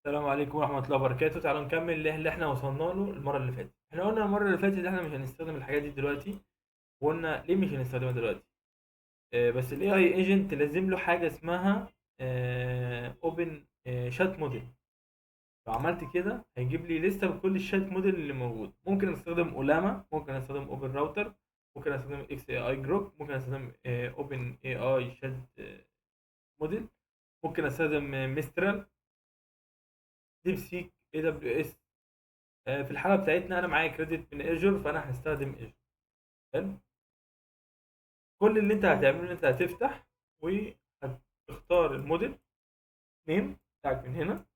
السلام عليكم ورحمة الله وبركاته. تعالوا نكمل اللي احنا وصلنا له المرة اللي فاتت. احنا قلنا المرة اللي فاتت احنا مش هنستخدم الحاجات دي دلوقتي، وقلنا ليه مش هنستخدمها دلوقتي. بس الاي اي ايجنت لازم له حاجة اسمها اوبن شات موديل. لو عملت كده هيجيب لي لستة بكل الشات موديل اللي موجود. ممكن استخدم اولاما، ممكن استخدم اوبن راوتر، ممكن استخدم اكس اي اي جروب، ممكن استخدم اوبن اي اي شات موديل، ممكن استخدم ميسترال، ديب سيك، اي دبليو اس. في الحالة بتاعتنا أنا معايا كريدت من ايجور، فأنا هستخدم ايجور. حلو. كل اللي أنت هتعمله إن أنت هتفتح وهتختار الموديل نيم بتاعك من هنا،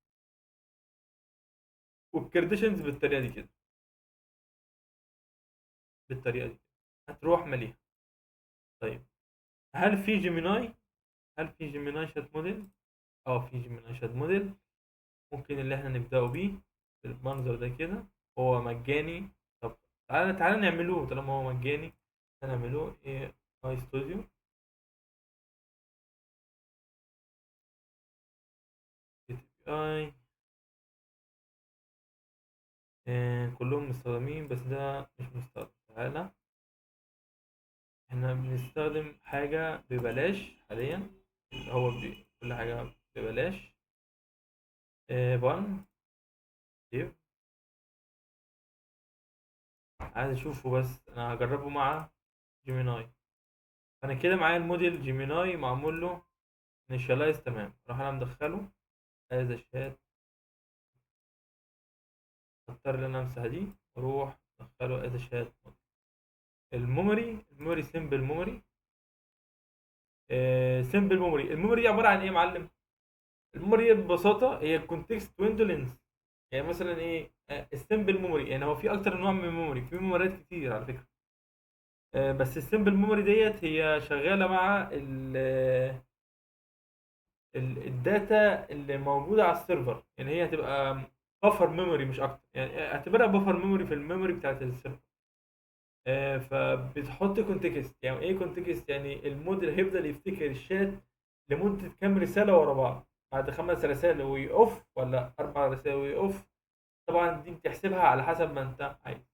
والكرديشنز بالطريقة دي كده، بالطريقة دي هتروح ماليها. طيب، هل في جيميناي؟ هل في جيميناي شات موديل؟ اه، في جيميناي شات موديل. ممكن اللي احنا نبدأه بيه بالمنظر ده كده. هو مجاني. طب تعالى نعملوه طالما هو مجاني. هنعملوه ايه؟ اي ستوديو اي. كلهم مستخدمين بس ده مش مستخدم. تعالى، احنا بنستخدم حاجة ببلاش حاليا، اللي هو كل حاجة ببلاش. بان سيف. عايز اشوفه بس انا هجربه مع جيميناي. انا كده معايا الموديل جيميناي معمول له initialize تمام. راح انا مدخله از شات. اضطر ان انا امسح دي واروح ادخله از شات. الميموري سيمبل ميموري. سيمبل ميموري. الميموري دي عبارة عن ايه يا معلم؟ الميموري ببساطه هي الكونتكست ويندو لينز. يعني مثلا ايه السمبل ميموري؟ يعني هو في اكتر من نوع من الميموري، في ميموريات كتير على فكره. بس السمبل ميموري ديت هي شغاله مع الداتا اللي موجوده على السيرفر. يعني هي هتبقى بفر ميموري مش اكتر، يعني اعتبرها بفر ميموري في الميموري بتاعت السيرفر. فبتحط كونتكست. يعني ايه كونتكست؟ يعني الموديل هيفضل يفتكر الشات لمدة كام رسالة ورا بعض. بعد 5 رسائل ويقف، ولا 4 رسائل ويقف. طبعا دي بتحسبها على حسب ما انت عايز.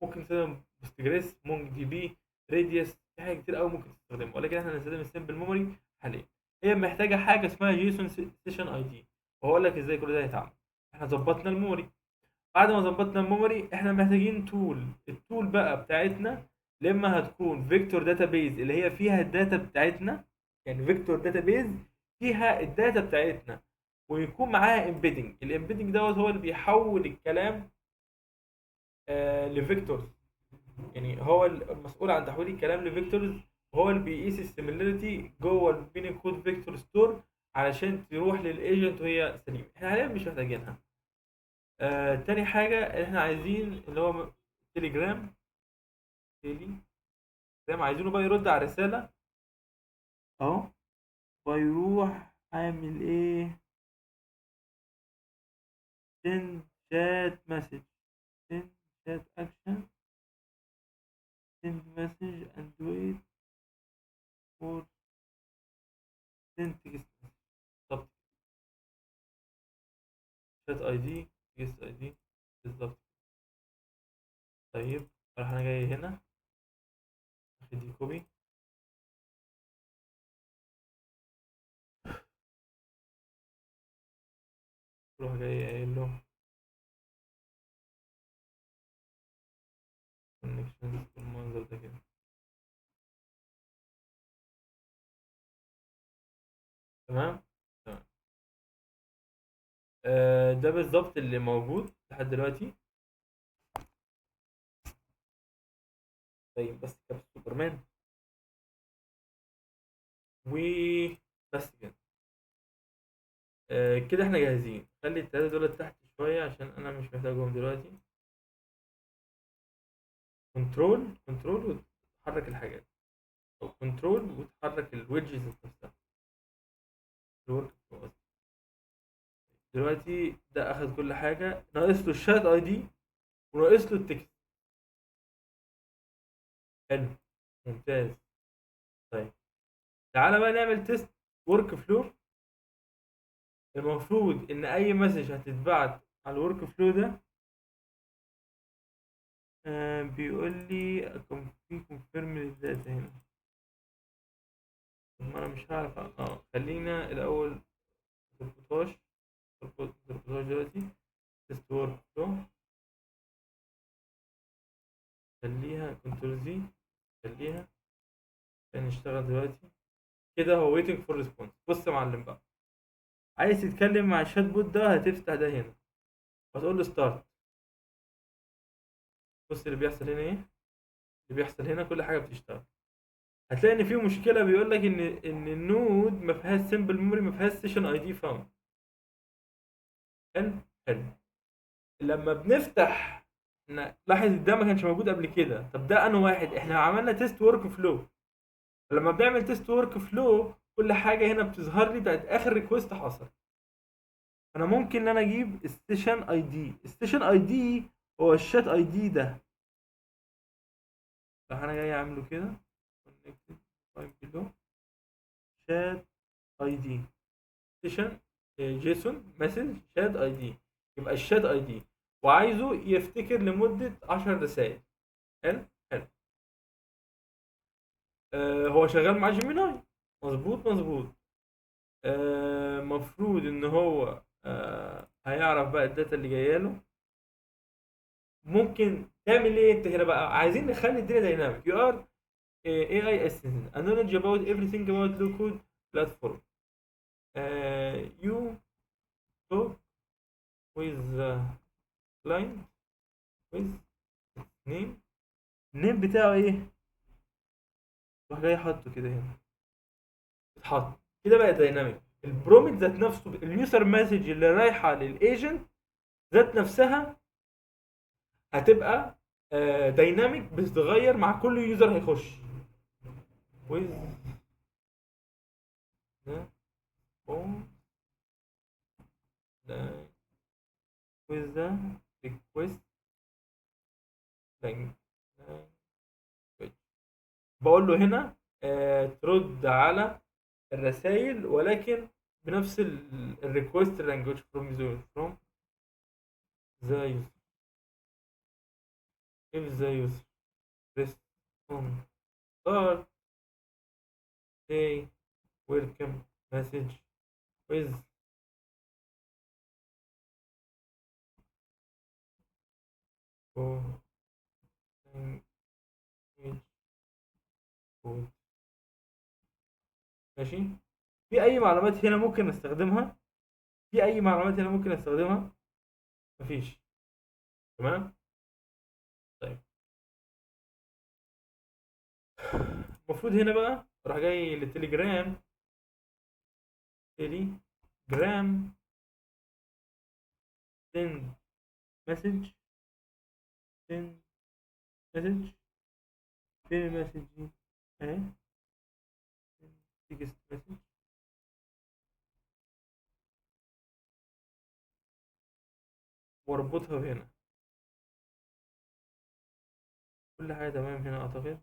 ممكن تستخدم بوستجريس، مونج دي بي، راديوس. في حاجات كتير قوي ممكن تستخدمها، ولكن احنا هنستخدم السمبل ميموري حاليا. هي محتاجة حاجة اسمها جيسون سيشن اي دي، وهقول لك ازاي كل ده يتعمل. احنا ظبطنا الميموري. بعد ما ظبطنا الميموري احنا محتاجين تول. التول بقى بتاعتنا لما هتكون فيكتور داتابيز اللي هي فيها الداتا بتاعتنا. يعني فيكتور داتابيز فيها الداتا بتاعتنا، ويكون معاها امبيدنج. الامبيدنج دوت هو اللي بيحول الكلام لفيكتورز. يعني هو المسؤول عن تحويل الكلام لفيكتورز، وهو اللي بيقيس السيميلاريتي جوه البين كود فيكتور ستور علشان تروح للايجنت وهي سليمه. احنا حاليا مش محتاجينها. تاني حاجة اللي احنا عايزين اللي هو تليجرام. تيلي جرام عايزينه بقى يرد على الرسالة اهو. فيروح عامل ايه؟ send chat message. send chat action. send message and wait for send text message. بالظبط. chat اي دي، text اي دي. بالظبط. طيب، راح انا جاي هنا اخد دي كوبي. روح جاي قايل له connections بالمنظر ده كده. تمام. تمام. ده بالظبط اللي موجود لحد دلوقتي. طيب بس كده سوبرمان. وبس كده. كده احنا جاهزين. خلي التلاتة دول تحت شوية عشان انا مش محتاجهم دلوقتي. كنترول وتحرك الحاجات، او كنترول وتحرك الويدجز نفسها. الورك فلو. دلوقتي ده اخد كل حاجة، ناقص له الشات اي دي وناقص له التكست. حلو. ممتاز. طيب، تعالى بقى نعمل تيست ورك فلو المفروض ان اي مسج هتتبعت على الورك فلو ده بيقول لي في كونفيرم للداتا هنا. طب ما انا مش هعرف خلينا الاول تربطهاش تربطهاش دلوقتي. تست ورك فلو، خليها كنترول زي، خليها نشتغل دلوقتي كده. هو waiting for response. بص يا معلم بقى، عايز تتكلم مع الشات بوت ده هتفتح ده هنا، هتقول له ستارت. بص اللي بيحصل هنا ايه، اللي بيحصل هنا كل حاجه بتشتغل. هتلاقي ان في مشكله، بيقول لك ان النود ما فيهاش سمبل ميموري، ما فيهاش سيشن اي دي فاوند. حلو. حلو. لما بنفتح لاحظ ده ما كانش موجود قبل كده. طب ده انا واحد، احنا عملنا تيست ورك فلو. لما بنعمل تيست ورك فلو كل حاجه هنا بتظهر لي بتاعت اخر ريكوست حصل. انا ممكن ان انا اجيب السيشن اي دي. السيشن اي دي هو الشات اي دي ده. راح انا جاي اعمله كده connected below شات اي دي سيشن جيسون مسج شات اي دي. يبقى الشات اي دي وعايزه يفتكر لمدة 10 رسائل. حلو. حلو. هو شغال مع جيميناي. مظبوط مظبوط. مفروض ان هو هيعرف بقى الداتا اللي جايه له. ممكن تعمل ايه انت هنا بقى؟ عايزين نخلي الدنيا دايناميك. يو ار AI assistant a knowledge about everything about low code platform. You talk with the client with name. النيم بتاعه ايه؟ تروح جاي حاطه كده هنا، اتحط كده بقى دايناميك. البرومت ذات نفسه، اليوزر مسج اللي رايحه للايجنت ذات نفسها هتبقى دايناميك، بتتغير مع كل يوزر هيخش. with the phone the with the request language. بقول له هنا ترد على الرسائل ولكن بنفس الريكوست لانجوج فروم ذا يوزر. if the user press on start say welcome message with for language code. ماشي. في اي معلومات هنا ممكن نستخدمها؟ في اي معلومات هنا ممكن نستخدمها؟ مفيش. تمام. طيب المفروض هنا بقى راح جاي للتليجرام. تليجرام send message send message. فين المسج دي؟ اهي تكست مسج. واربطها هنا. كل حاجة تمام هنا اعتقد.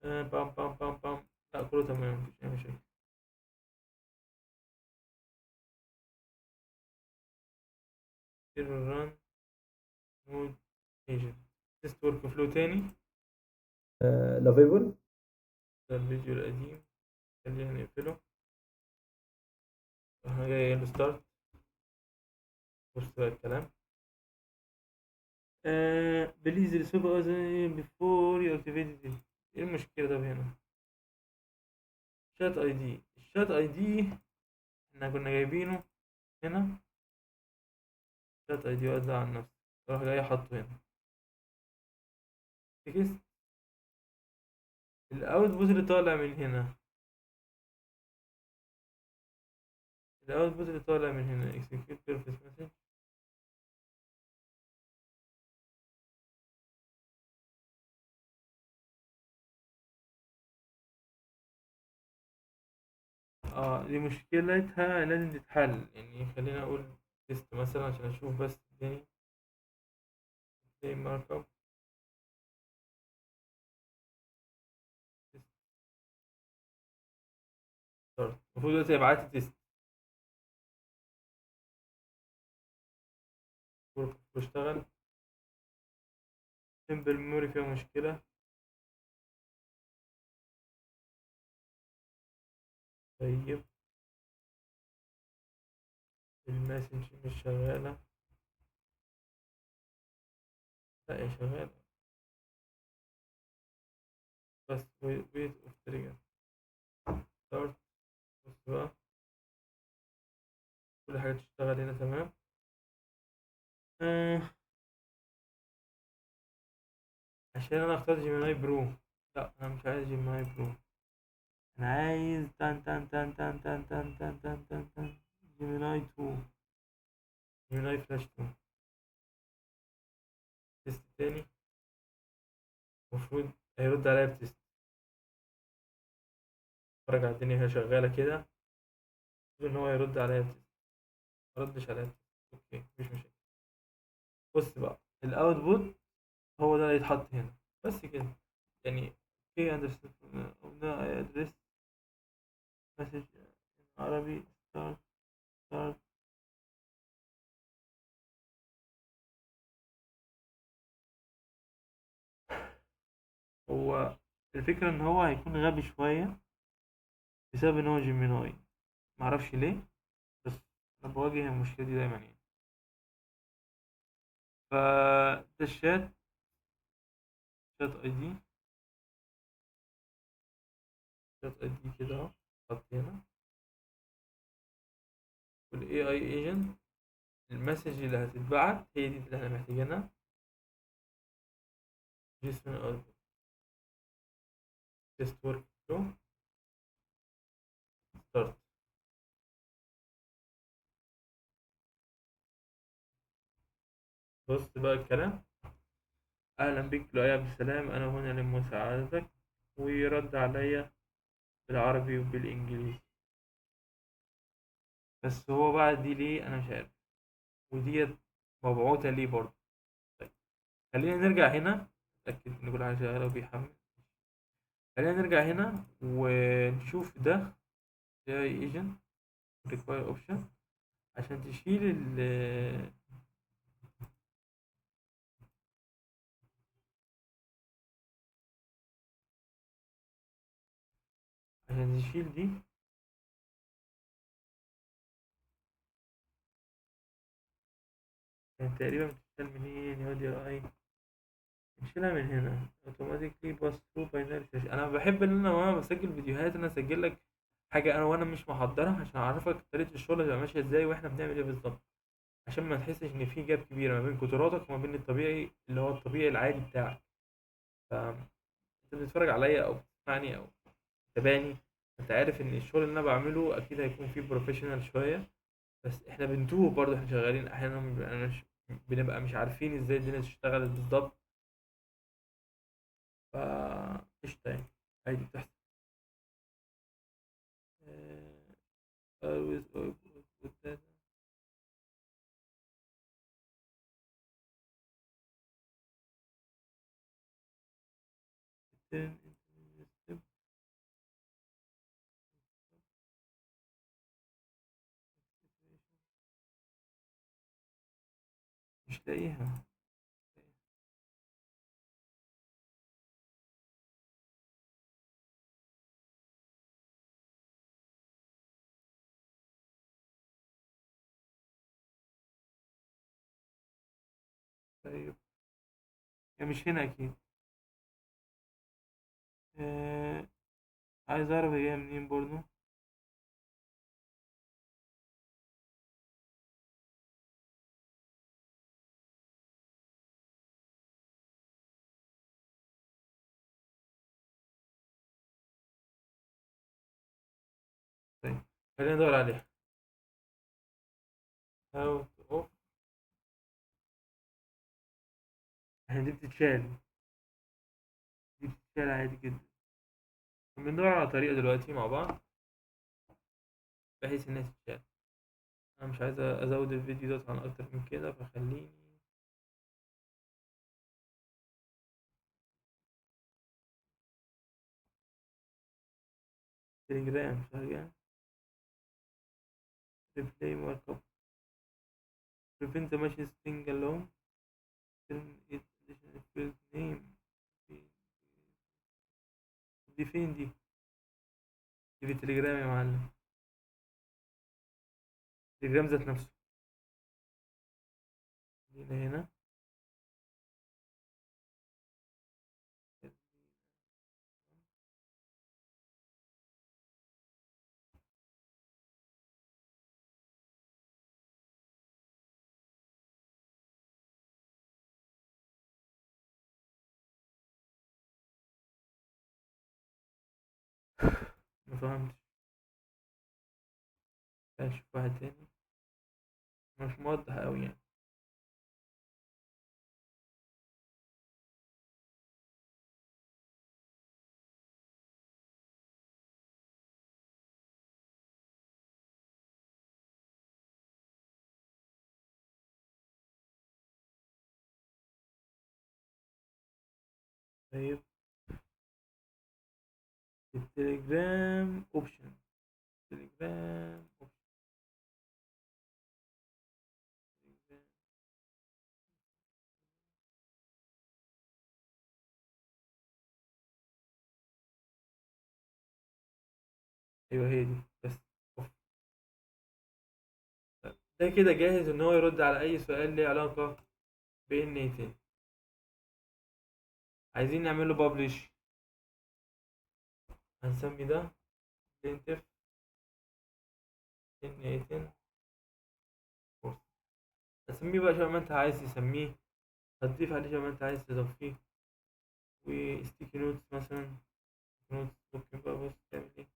بام بام بام بام. لا كله تمام مفيش اي مشاكل. ران نود ايجنت تيست ورك فلو تاني. لافيبل. ده الفيديو القديم، خلينا نقفله. احنا جاي ستارت. بص بقى الكلام. بليز ريسيف بيفور يو اكتيفيت. ايه المشكلة ده هنا؟ شات اي دي. الشات اي دي احنا كنا جايبينه هنا. شات اي دي وزع عن نفسه، راح جاي حاطه هنا تكست. الاوتبوت اللي طالع من هنا، الاوتبوت اللي طالع من هنا execute purpose message. دي مشكلتها لازم تتحل. يعني خلينا اقول تيست مثلا عشان اشوف بس الدنيا. زي مارك اب المفروض دلوقتي يبعت لي تيست واشتغل. سمبل ميموري فيها مشكلة. طيب الماسنج مش شغالة. لا هي شغالة. بس ويت اوف تريجر. ستارت. بص بقى، كل حاجة تشتغل هنا تمام. آه. عشان انا اخترت جيميناي برو. لا انا مش عايز جيميناي برو. انا عايز تان تان تان تان تان تان تان تان تان تان جيميناي 2. جيميناي فلاش 2. تيست تاني. المفروض هيرد عليا بتيست. اتفرج على الدنيا وهي شغالة كده. المفروض ان هو يرد عليا بتيست. مردش عليا بتيست. اوكي مفيش مشاكل. بص بقى الاوتبوت هو ده اللي يتحط هنا. بس كده يعني. اوكي اندرستاند ادرس مسج عربي ستارت ستارت. هو الفكرة ان هو هيكون غبي شوية بسبب ان هو جيميناي. معرفش ليه، بس انا بواجه المشكلة دي دايما يعني. فده الشات. شات اي دي. شات اي دي كده اهو. حط هنا. والاي اي ايجنت. المسج اللي هتتبعت هي دي اللي احنا محتاجينها. جيسون اوتبوت. تيست ورك فلو. ستارت. بص بقى الكلام. اهلا بك لؤي عبد السلام، انا هنا لمساعدتك. ويرد عليا بالعربي وبالانجليزي. بس هو بقى دي ليه انا مش عارف. وديت مبعوثة ليه برضه. طيب خلينا نرجع هنا. اتاكد ان كل حاجه شغاله وبيحمل. خلينا نرجع هنا ونشوف ده. اي ايجنت ريكواير اوبشن. عشان تشيل ال عشان تشيل دي. كانت تقريبا بتشتغل منين يا دي اي. نشيلها من هنا automatically pass through binary search. انا بحب ان انا وانا بسجل فيديوهات انا اسجل لك حاجه انا وانا مش محضرها عشان اعرفك طريقه الشغل هتبقى ماشيه ازاي واحنا بنعمل ايه بالظبط. عشان ما تحسش ان في جاب كبيره ما بين قدراتك وما بين الطبيعي اللي هو الطبيعي العادي بتاعك. فانت بتتفرج عليا او بتسمعني او تتابعني. انت عارف ان الشغل اللي انا بعمله اكيد هيكون فيه بروفيشنال شويه. بس احنا بنتوه برضه احنا شغالين احيانا انا مش بنبقى مش عارفين ازاي الدنيا اشتغلت بالظبط. ف قشطة يعني. عادي بتحصل. always with that. Then step. مش لاقيها. طيب هي مش هنا أكيد. آه، عايز أعرف هي جاية منين برضه. طيب خلينا ندور عليها. how to off. احنا دي بتتشال. دي بتتشال عادي جدا. بندور على طريقة دلوقتي مع بعض بحيث إنها تتشال. أنا مش عايز أزود الفيديو ده عن أكتر من كده فخليني. تليجرام شغال. replay markup prevent the machine string alone turn it additional field name دي فين دي؟ دي في التليجرام يا معلم، التليجرام ذات نفسه. خلينا هنا. ما فهمتش، اشوف واحد تاني مش موضح اوي يعني. طيب التليجرام اوبشن، تليجرام اوبشن. ايوه هي دي بس. أوف. ده كده جاهز ان هو يرد على اي سؤال ليه علاقة بان ايه. عايزين نعمل له بابليش، هنسمي ده printf ان ايه. هتسميه بقى شبه ما انت عايز تسميه، هتضيف عليه شبه ما انت عايز تضيفيه. وستيكي نوتس مثلا، نوتس ممكن بقى بص تعمل ايه،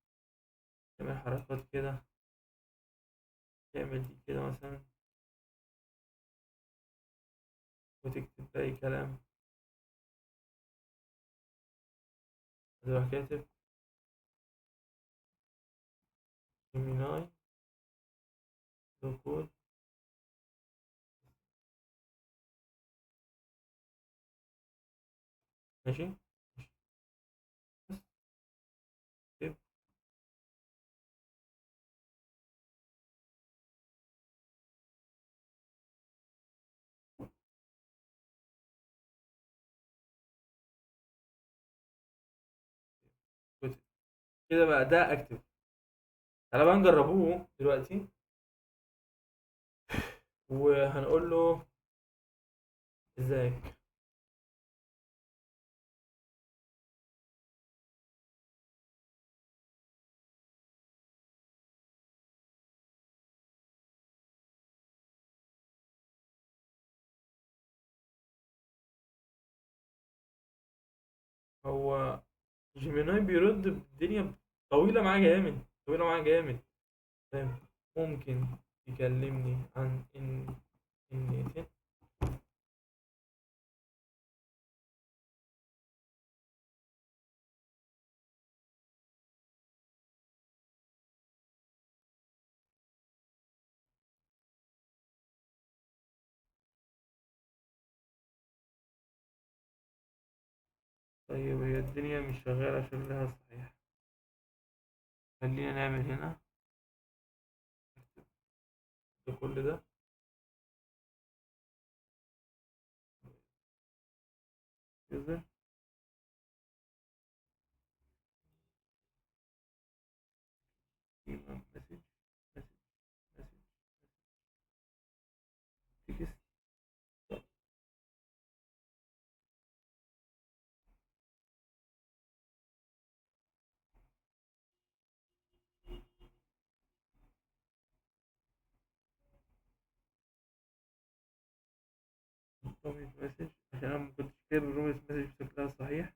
تعمل حركات كده، تعمل دي كده مثلا، وتكتب بقى اي كلام. هتروح كاتب جيميناي لو كود. ماشي بس اكتب كود. كده بقى ده اكتب. تعالى بقى نجربوه دلوقتي، وهنقول له ازيك. هو جيميناي بيرد الدنيا طويلة معاه جامد، طويلة معاه جامد. فاهم؟ ممكن يكلمني عن ان طيب هي الدنيا مش شغالة شغلها صحيح. خلينا نعمل هنا ده كل ده كده. يبقى مسج مسج مسج تكست. روميت مسج عشان انا مكنتش كاتب الروميت مسج بشكلها صحيح،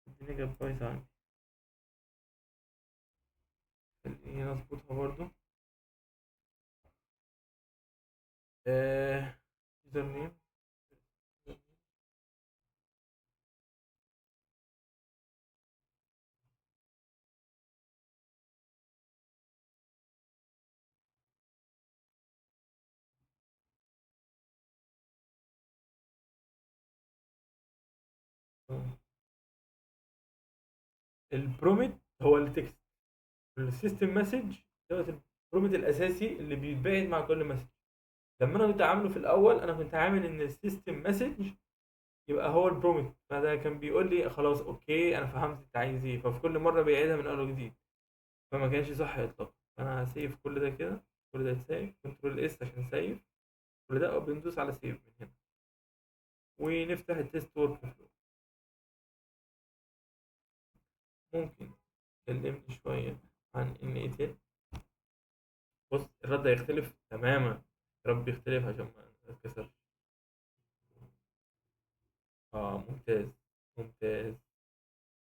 الدنيا كانت بايظة عندي. خليني اظبطها برضو. يوزر نيم. البروميت هو التكست، السيستم مسج دوت البرومت الاساسي اللي بيتبعت مع كل مسج. لما انا كنت عامله في الاول انا كنت عامل ان السيستم مسج يبقى هو البرومت، فده كان بيقول لي خلاص اوكي انا فهمت انت عايز ايه، ففي كل مره بيعيدها من اول وجديد، فما كانش صح اطلاقا. انا هسيف كل ده كده، كل ده يتسيف، كنترول اس عشان سيف كل ده، وبندوس على سيف من هنا ونفتح التيست ورك فلو. ممكن تكلمني شويه عن ان اي تي؟ بص الرد هيختلف تماما، رب يختلف عشان ما نتكسرش. اه ممتاز، ممتاز.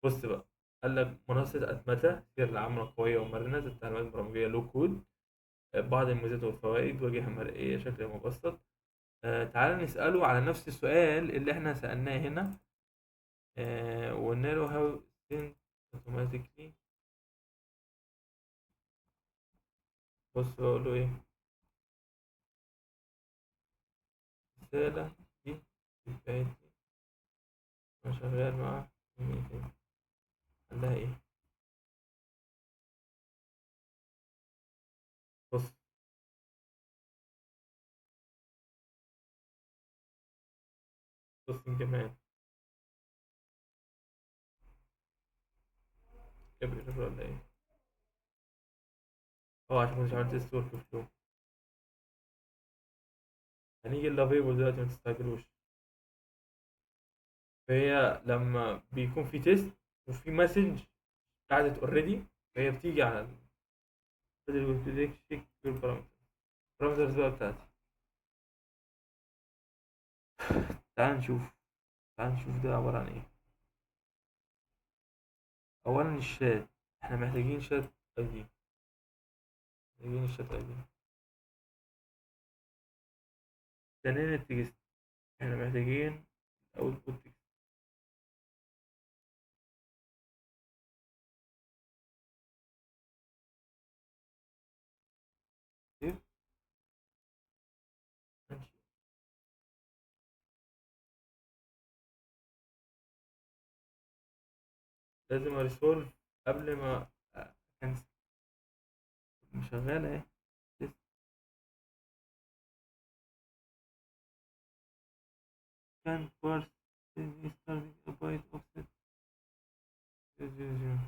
بص بقى، قال لك منصة أتمتة سير العمل قوية ومرنة التعليمات البرمجية لو كود، بعض الميزات والفوائد، واجهة مرئية شكل مبسط. تعال نسأله على نفس السؤال اللي احنا سألناه هنا. وقلنا له how send automatically. بص بقول له ايه الرسالة دي بتاعتي، أنا شغال مع مين؟ قال لها ايه؟ بص بص كمان جاب ايرور ولا ايه؟ اه عشان مش عملت ستور في فلو. هنيجي اللافيبل دلوقتي ما تستعجلوش. فهي لما بيكون في تيست وفي مسج قعدت اوريدي، فهي بتيجي على البارامترز بقى بتاعتي. تعال نشوف، تعال نشوف ده عبارة عن ايه. اولا الشات، احنا محتاجين شات اي دي، محتاجين الشات اي دي. ثانيا التكست، احنا محتاجين اوتبوت تكست. ماشي. لازم اريسولف قبل ما اكنسل. مش شغالة اهي. كان بارس starting a byte offset 000.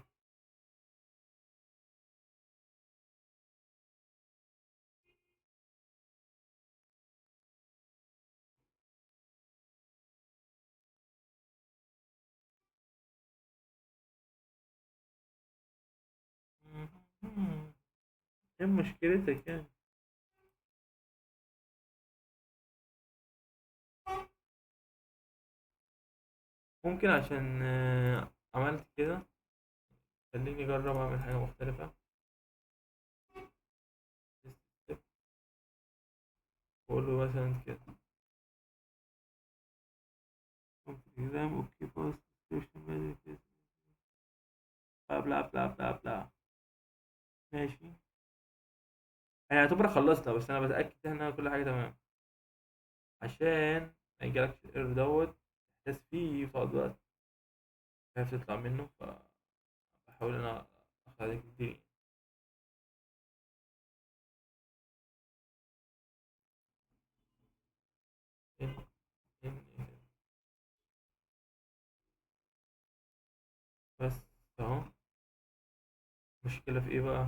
ايه مشكلتك يعني؟ ممكن عشان عملت كده، خليني اجرب اعمل حاجة مختلفة. واقول له مثلا كده exam اوكي باس description بلا بلا بلا بلا بلا. ماشي، يعني يعتبر خلصنا، بس انا بتأكد ان كل حاجة تمام عشان ما يجيلكش الايرور دوت تحتاس فيه وتقعد وقت خايف تطلع منه، فبحاول انا اخد عليك الدنيا. إن إن بس اهو. مشكلة في ايه بقى؟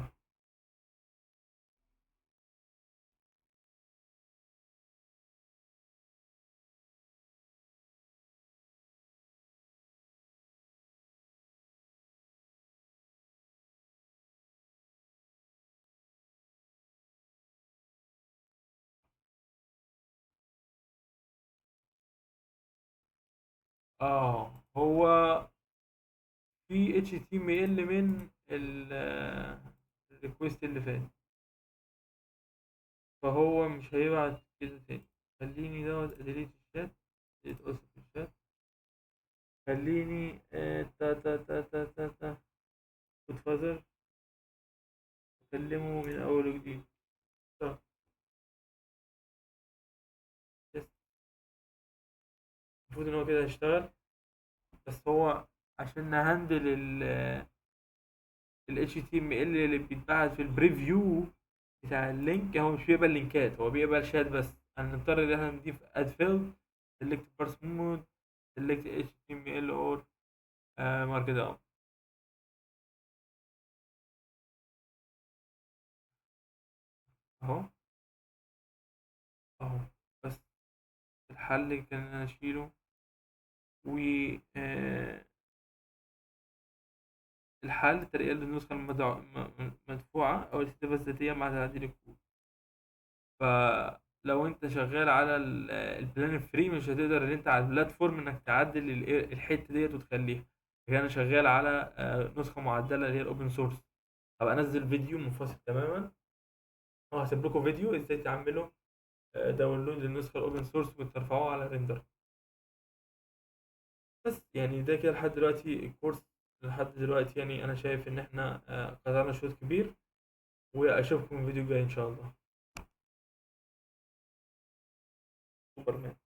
اه هو في HTML من الريكوست اللي فات، فهو مش هيبعت كده تاني. خليني دوت اديليت الشات، اديليت اسف الشات. خليني تا تا تا تا تا تا خد فازر اكلمه من اول وجديد. طب، بس المفروض ان هو كده هيشتغل. بس هو عشان نهندل ال HTML اللي بيتبعت في البريفيو بتاع اللينك، هو مش بيقبل لينكات، هو بيقبل شات بس. هنضطر ان احنا نضيف اد فيلد، select parse mode، select HTML or markdown. اهو اهو. بس الحل كان ان انا اشيله، و الحل ترقية للنسخة مدفوعة أو الاستفادة الذاتية مع تعديل الكود. فلو انت شغال على البلان الفري مش هتقدر ان انت على البلاتفورم انك تعدل الحتة ديت وتخليها. لكن انا شغال على نسخة معدلة اللي هي الاوبن سورس. هبقى انزل فيديو منفصل تماما، وهسيب لكم فيديو ازاي تعملوا داونلود للنسخة الاوبن سورس وترفعوها على ريندر. بس يعني ده كده لحد دلوقتي الكورس. لحد دلوقتي يعني انا شايف ان احنا قطعنا شوط كبير، واشوفكم في الفيديو الجاي ان شاء الله. سوبرمان.